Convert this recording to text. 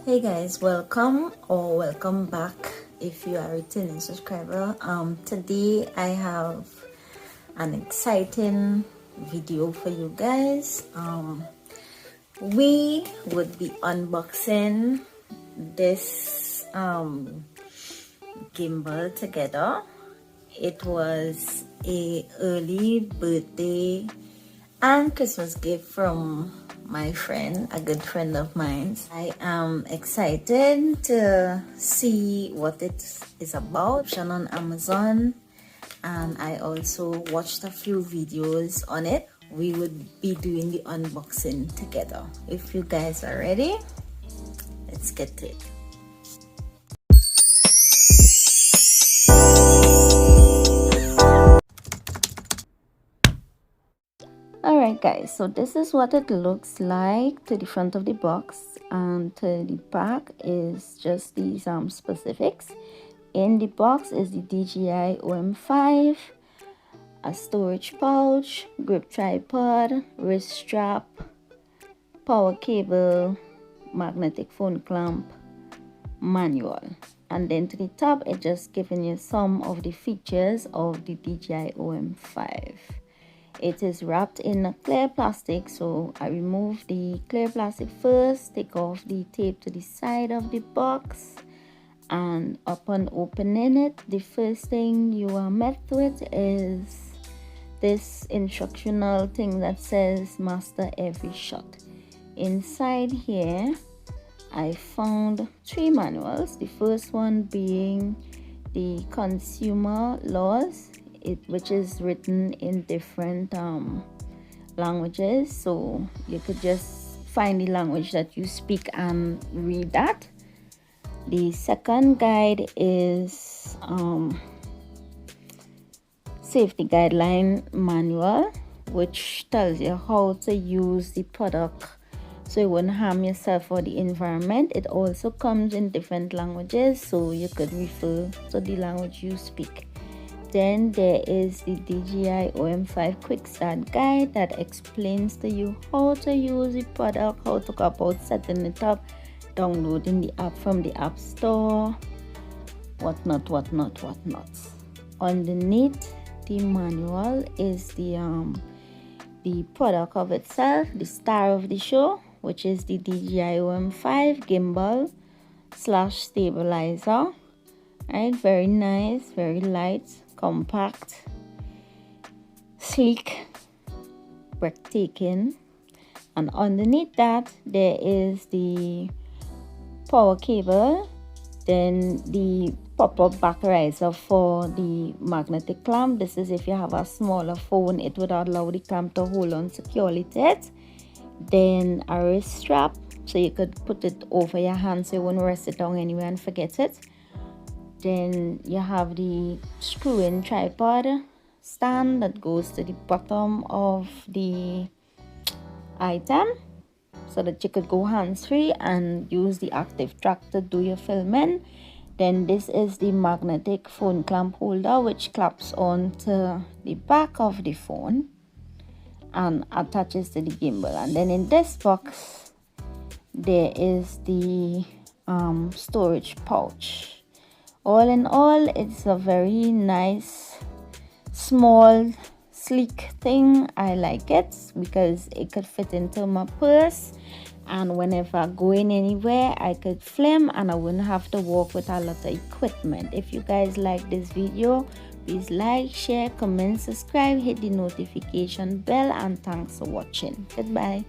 Hey guys, welcome back if you are a returning subscriber. Today I have an exciting video for you guys. We would be unboxing this gimbal together. It was a early birthday and Christmas gift from my friend, a good friend of mine. I am excited to see what it is about on Amazon, and I also watched a few videos on it. We would be doing the unboxing together. If you guys are ready, let's get to it. Alright guys, so this is what it looks like to the front of the box, and to the back is just these specifics. In the box is the Dji OM5, a storage pouch, grip tripod, wrist strap, power cable, magnetic phone clamp, manual. And then to the top, it's just giving you some of the features of the Dji OM5. It is wrapped in a clear plastic, so I remove the clear plastic first, take off the tape to the side of the box, and upon opening it, the first thing you are met with is this instructional thing that says master every shot. Inside here I found 3 manuals, the first one being the consumer laws, which is written in different languages, so you could just find the language that you speak and read that. The second guide is safety guideline manual, which tells you how to use the product so you wouldn't harm yourself or the environment. It also comes in different languages, so you could refer to the language you speak. Then there is the Dji OM5 quick start guide that explains to you how to use the product, how to go about setting it up, downloading the app from the app store, whatnot. Underneath the manual is the product of itself, the star of the show, which is the Dji OM5 gimbal / stabilizer. Right, very nice, very light, compact, sleek, breathtaking. And underneath that there is the power cable, then the pop-up back riser for the magnetic clamp. This is if you have a smaller phone, it would allow the clamp to hold on securely to it. Then a wrist strap, so you could put it over your hand so you won't rest it down anywhere and forget it. Then you have the screw-in tripod stand that goes to the bottom of the item so that you could go hands-free and use the active track to do your filming. Then this is the magnetic phone clamp holder, which claps onto the back of the phone and attaches to the gimbal. And then in this box there is the storage pouch. All in all, it's a very nice, small, sleek thing. I like it because it could fit into my purse, and whenever going anywhere I could film and I wouldn't have to walk with a lot of equipment. If you guys like this video, please like, share, comment, subscribe, hit the notification bell, and thanks for watching. Goodbye.